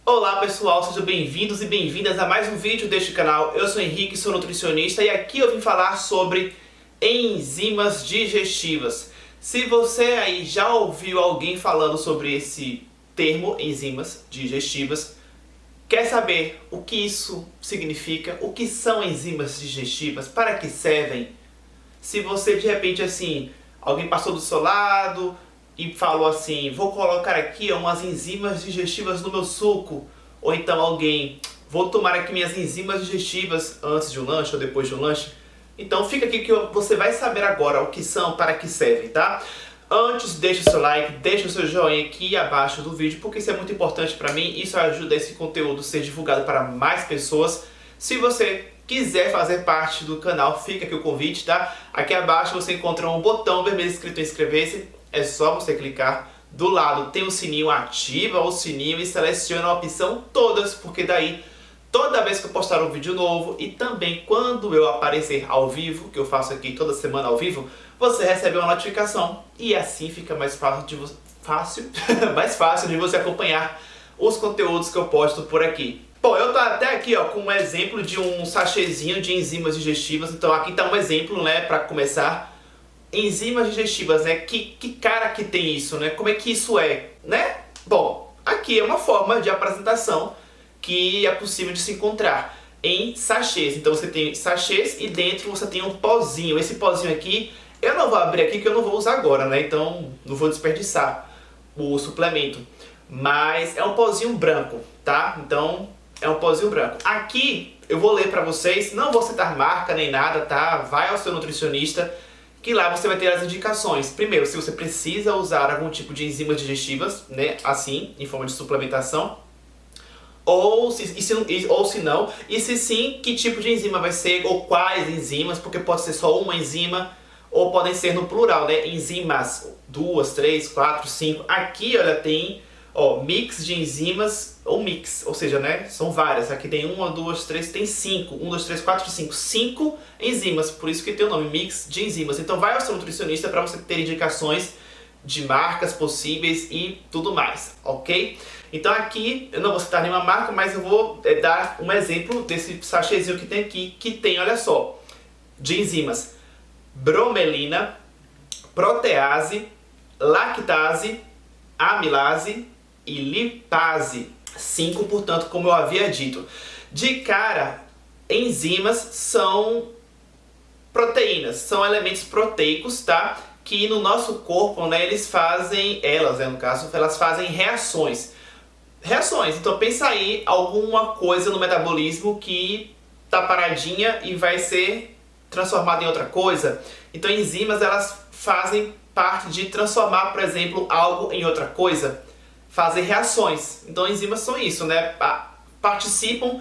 Olá pessoal, sejam bem-vindos e bem-vindas a mais um vídeo deste canal. Eu sou Henrique, sou nutricionista e aqui eu vim falar sobre enzimas digestivas. Se você aí já ouviu alguém falando sobre esse termo, enzimas digestivas, quer saber o que isso significa, o que são enzimas digestivas, para que servem? Se você de repente assim, alguém passou do seu lado e falou assim, vou colocar aqui umas enzimas digestivas no meu suco, ou então alguém, vou tomar aqui minhas enzimas digestivas antes de um lanche ou depois de um lanche, então fica aqui que você vai saber agora o que são, para que servem, tá? Antes, deixa o seu like, deixa o seu joinha aqui abaixo do vídeo, porque isso é muito importante para mim, isso ajuda esse conteúdo a ser divulgado para mais pessoas. Se você quiser fazer parte do canal, fica aqui o convite, tá? Aqui abaixo você encontra um botão vermelho escrito inscrever-se, é só você clicar. Do lado tem o sininho, ativa o sininho e seleciona a opção todas, porque daí toda vez que eu postar um vídeo novo e também quando eu aparecer ao vivo, que eu faço aqui toda semana ao vivo, você recebe uma notificação e assim fica mais mais fácil de você acompanhar os conteúdos que eu posto por aqui. Bom, eu tô até aqui ó, com um exemplo de um sachêzinho de enzimas digestivas, então aqui tá um exemplo, né, para começar. Enzimas digestivas, né? Que cara que tem isso, né? Como é que isso é, né? Bom, aqui é uma forma de apresentação que é possível de se encontrar em sachês. Então você tem sachês e dentro você tem um pozinho. Esse pozinho aqui, eu não vou abrir aqui que eu não vou usar agora, né? Então não vou desperdiçar o suplemento. Mas é um pozinho branco, tá? Então é um pozinho branco. Aqui eu vou ler pra vocês, não vou citar marca nem nada, tá? Vai ao seu nutricionista, que lá você vai ter as indicações. Primeiro, se você precisa usar algum tipo de enzimas digestivas, né, assim, em forma de suplementação, ou se não, e se sim, que tipo de enzima vai ser, ou quais enzimas, porque pode ser só uma enzima, ou podem ser no plural, né, enzimas, 2, 3, 4, 5. Aqui, olha, tem, ó, mix de enzimas, ou mix, ou seja, né, são várias. Aqui tem 1, 2, 3, tem 5. 1, 2, 3, 4, 5. 5 enzimas, por isso que tem o nome mix de enzimas. Então vai ao seu nutricionista para você ter indicações de marcas possíveis e tudo mais, ok? Então aqui, eu não vou citar nenhuma marca, mas eu vou dar um exemplo desse sachêzinho que tem aqui, que tem, olha só, de enzimas: bromelina, protease, lactase, amilase e lipase. 5, portanto, como eu havia dito. De cara, enzimas são proteínas, são elementos proteicos, tá? Que no nosso corpo, né, no caso, elas fazem reações. Então pensa aí alguma coisa no metabolismo que tá paradinha e vai ser transformada em outra coisa. Então enzimas, elas fazem parte de transformar, por exemplo, algo em outra coisa. Fazer reações. Então enzimas são isso, né? Participam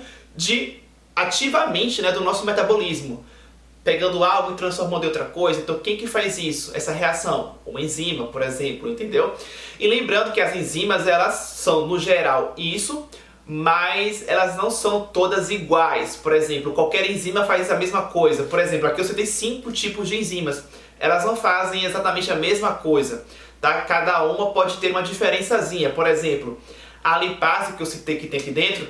ativamente, né, do nosso metabolismo, pegando algo e transformando em outra coisa. Então quem que faz isso? Essa reação? Uma enzima, por exemplo, entendeu? E lembrando que as enzimas, elas são no geral isso, mas elas não são todas iguais. Por exemplo, qualquer enzima faz a mesma coisa. Por exemplo, aqui você tem 5 tipos de enzimas. Elas não fazem exatamente a mesma coisa, tá? Cada uma pode ter uma diferençazinha. Por exemplo, a lipase que eu citei que tem aqui dentro,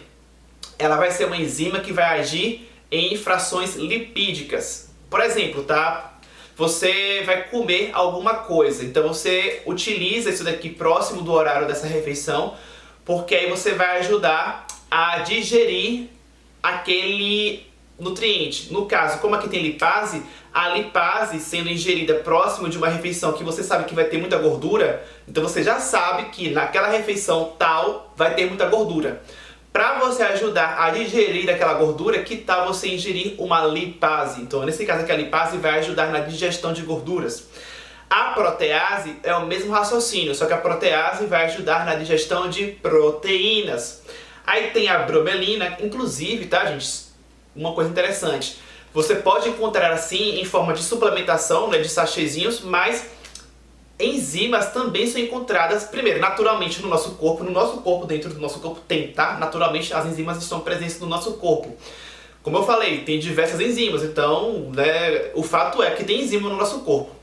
ela vai ser uma enzima que vai agir em frações lipídicas. Por exemplo, tá? Você vai comer alguma coisa, então você utiliza isso daqui próximo do horário dessa refeição, porque aí você vai ajudar a digerir aquele nutriente. No caso, como aqui tem lipase, a lipase sendo ingerida próximo de uma refeição que você sabe que vai ter muita gordura, então você já sabe que naquela refeição tal vai ter muita gordura. Para você ajudar a digerir aquela gordura, que tal você ingerir uma lipase? Então, nesse caso aqui, a lipase vai ajudar na digestão de gorduras. A protease é o mesmo raciocínio, só que a protease vai ajudar na digestão de proteínas. Aí tem a bromelina, inclusive, tá, gente? Uma coisa interessante. Você pode encontrar assim em forma de suplementação, né, de sachêzinhos, mas enzimas também são encontradas, primeiro, naturalmente no nosso corpo, dentro do nosso corpo tem, tá? Naturalmente as enzimas estão presentes no nosso corpo. Como eu falei, tem diversas enzimas, então, né, o fato é que tem enzima no nosso corpo.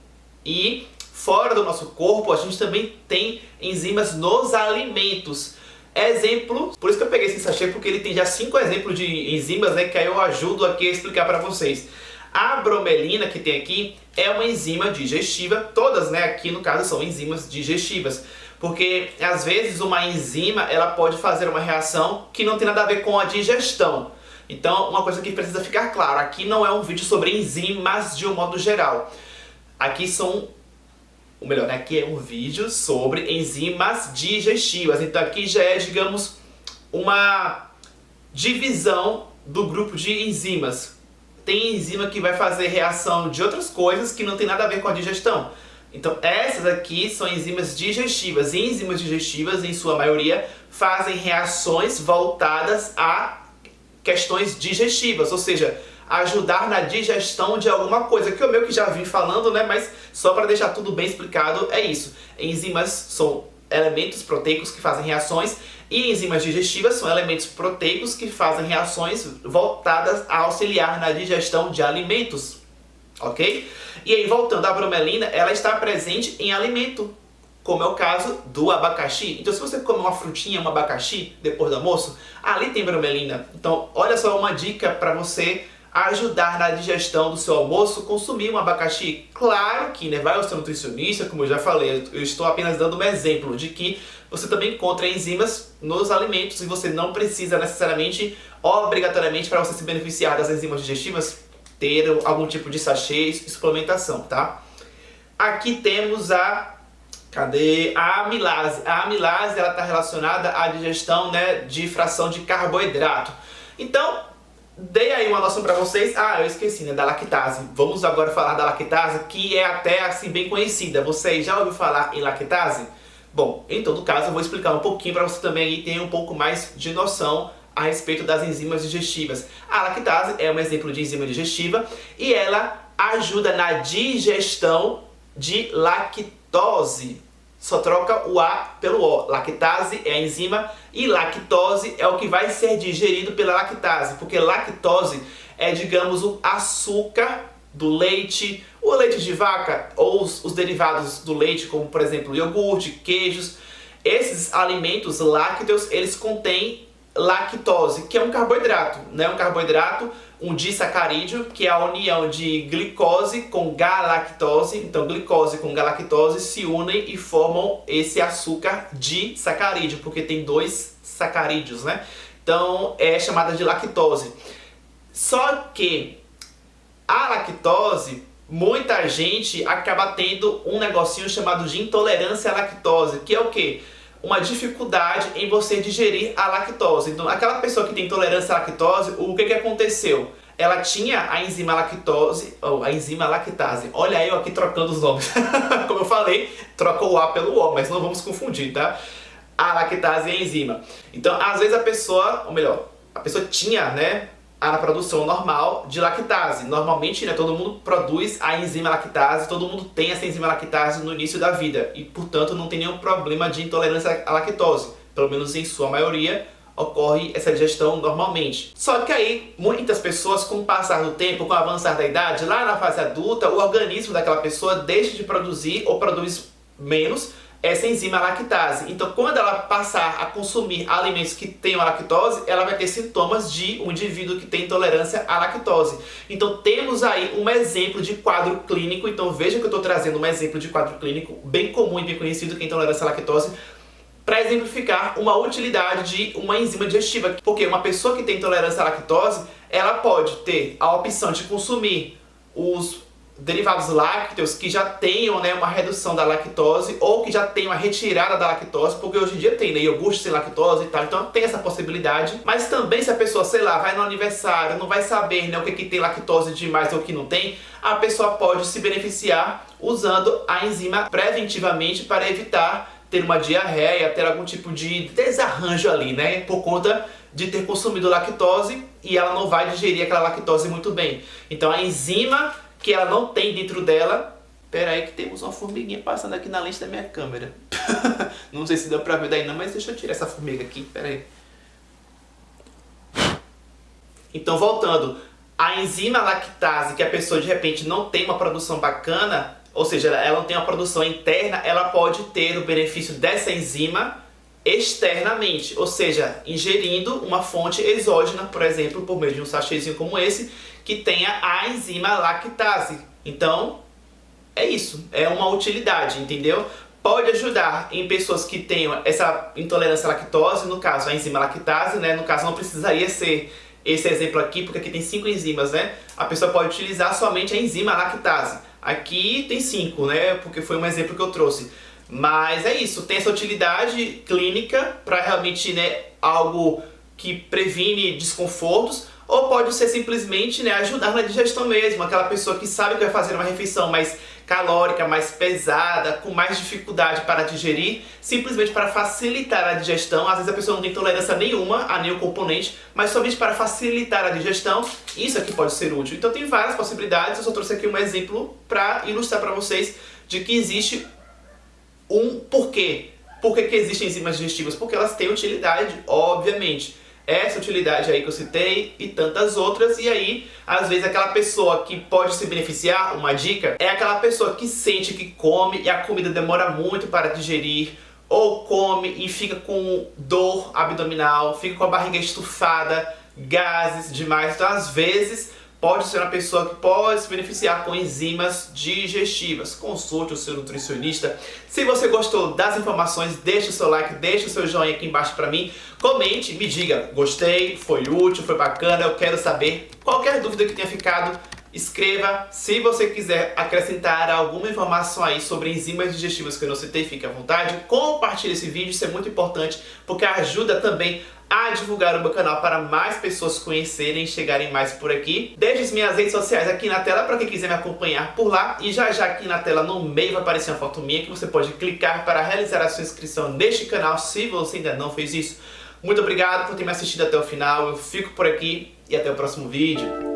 E fora do nosso corpo, a gente também tem enzimas nos alimentos. Exemplo, por isso que eu peguei esse sachê, porque ele tem já 5 exemplos de enzimas, né, que aí eu ajudo aqui a explicar para vocês. A bromelina que tem aqui é uma enzima digestiva, todas, né, aqui no caso são enzimas digestivas, porque às vezes uma enzima ela pode fazer uma reação que não tem nada a ver com a digestão. Então, uma coisa que precisa ficar claro, aqui não é um vídeo sobre enzimas de um modo geral. Aqui aqui é um vídeo sobre enzimas digestivas. Então aqui já é, digamos, uma divisão do grupo de enzimas. Tem enzima que vai fazer reação de outras coisas que não tem nada a ver com a digestão. Então essas aqui são enzimas digestivas. E enzimas digestivas, em sua maioria, fazem reações voltadas a questões digestivas, ou seja, ajudar na digestão de alguma coisa, que é o meu que já vim falando, né? Mas só para deixar tudo bem explicado, é isso. Enzimas são elementos proteicos que fazem reações e enzimas digestivas são elementos proteicos que fazem reações voltadas a auxiliar na digestão de alimentos, ok? E aí, voltando à bromelina, ela está presente em alimento, como é o caso do abacaxi. Então, se você come uma frutinha, um abacaxi, depois do almoço, ali tem bromelina. Então, olha só uma dica para você ajudar na digestão do seu almoço, consumir um abacaxi. Claro que, né, vai ao seu nutricionista, como eu já falei, eu estou apenas dando um exemplo de que você também encontra enzimas nos alimentos e você não precisa necessariamente, obrigatoriamente, para você se beneficiar das enzimas digestivas, ter algum tipo de sachê e suplementação, tá? Aqui temos a amilase. A amilase ela está relacionada à digestão, né, de fração de carboidrato. Então, dei aí uma noção para vocês. Eu esqueci, né, da lactase. Vamos agora falar da lactase, que é até assim bem conhecida. Você já ouviu falar em lactase? Bom, em todo caso eu vou explicar um pouquinho para você também aí ter um pouco mais de noção a respeito das enzimas digestivas. A lactase é um exemplo de enzima digestiva e ela ajuda na digestão de lactose. Só troca o A pelo O. Lactase é a enzima e lactose é o que vai ser digerido pela lactase, porque lactose é, digamos, o açúcar do leite, o leite de vaca ou os derivados do leite, como por exemplo iogurte, queijos. Esses alimentos lácteos, eles contêm lactose, que é um carboidrato, né? Um carboidrato, um disacarídeo, que é a união de glicose com galactose. Então, glicose com galactose se unem e formam esse açúcar disacarídeo, porque tem 2 sacarídeos, né? Então, é chamada de lactose. Só que a lactose, muita gente acaba tendo um negocinho chamado de intolerância à lactose, que é o quê? Uma dificuldade em você digerir a lactose. Então, aquela pessoa que tem intolerância à lactose, o que aconteceu? Ela tinha a enzima lactose, ou a enzima lactase. Olha eu aqui trocando os nomes. Como eu falei, troca o A pelo O, mas não vamos confundir, tá? A lactase é a enzima. Então, às vezes a pessoa, ou melhor, a pessoa tinha, né, a produção normal de lactase. Normalmente, né, todo mundo produz a enzima lactase, todo mundo tem essa enzima lactase no início da vida e, portanto, não tem nenhum problema de intolerância à lactose. Pelo menos em sua maioria, ocorre essa digestão normalmente. Só que aí, muitas pessoas, com o passar do tempo, com o avançar da idade, lá na fase adulta, o organismo daquela pessoa deixa de produzir ou produz menos essa enzima lactase. Então, quando ela passar a consumir alimentos que tenham a lactose, ela vai ter sintomas de um indivíduo que tem intolerância à lactose. Então, temos aí um exemplo de quadro clínico. Então, veja que eu estou trazendo um exemplo de quadro clínico bem comum e bem conhecido, que é a intolerância à lactose, para exemplificar uma utilidade de uma enzima digestiva. Porque uma pessoa que tem intolerância à lactose, ela pode ter a opção de consumir os derivados lácteos que já tenham, né, uma redução da lactose ou que já tenham a retirada da lactose, porque hoje em dia tem, né, iogurte sem lactose e tal, então tem essa possibilidade. Mas também se a pessoa, sei lá, vai no aniversário, não vai saber, né, o que tem lactose demais ou o que não tem, a pessoa pode se beneficiar usando a enzima preventivamente para evitar ter uma diarreia, ter algum tipo de desarranjo ali, né, por conta de ter consumido lactose e ela não vai digerir aquela lactose muito bem. Então a enzima que ela não tem dentro dela... Pera aí que temos uma formiguinha passando aqui na lente da minha câmera. Não sei se deu pra ver daí não, mas deixa eu tirar essa formiga aqui, pera aí. Então, voltando, a enzima lactase, que a pessoa de repente não tem uma produção bacana, ou seja, ela não tem uma produção interna, ela pode ter o benefício dessa enzima externamente, ou seja, ingerindo uma fonte exógena, por exemplo, por meio de um sachêzinho como esse, que tenha a enzima lactase. Então, é isso, é uma utilidade, entendeu? Pode ajudar em pessoas que tenham essa intolerância à lactose, no caso a enzima lactase, né? No caso não precisaria ser esse exemplo aqui, porque aqui tem 5 enzimas, né? A pessoa pode utilizar somente a enzima lactase. Aqui tem 5, né? Porque foi um exemplo que eu trouxe. Mas é isso, tem essa utilidade clínica para realmente, né, algo que previne desconfortos, ou pode ser simplesmente, né, ajudar na digestão mesmo, aquela pessoa que sabe que vai fazer uma refeição mais calórica, mais pesada, com mais dificuldade para digerir, simplesmente para facilitar a digestão. Às vezes a pessoa não tem tolerância nenhuma a nenhum componente, mas somente para facilitar a digestão, isso aqui pode ser útil. Então tem várias possibilidades, eu só trouxe aqui um exemplo para ilustrar para vocês de que existe um porquê. Por que existem enzimas digestivas? Porque elas têm utilidade, obviamente. Essa utilidade aí que eu citei e tantas outras. E aí, às vezes, aquela pessoa que pode se beneficiar, uma dica, é aquela pessoa que sente que come e a comida demora muito para digerir, ou come e fica com dor abdominal, fica com a barriga estufada, gases demais. Então, às vezes, pode ser uma pessoa que pode se beneficiar com enzimas digestivas. Consulte o seu nutricionista. Se você gostou das informações, deixe o seu like, deixe o seu joinha aqui embaixo pra mim. Comente, me diga, gostei, foi útil, foi bacana, eu quero saber. Qualquer dúvida que tenha ficado, escreva. Se você quiser acrescentar alguma informação aí sobre enzimas digestivas que eu não citei, fique à vontade. Compartilhe esse vídeo, isso é muito importante, porque ajuda também a divulgar o meu canal para mais pessoas conhecerem e chegarem mais por aqui. Deixe as minhas redes sociais aqui na tela para quem quiser me acompanhar por lá. E já aqui na tela no meio vai aparecer uma foto minha que você pode clicar para realizar a sua inscrição neste canal, se você ainda não fez isso. Muito obrigado por ter me assistido até o final, eu fico por aqui e até o próximo vídeo.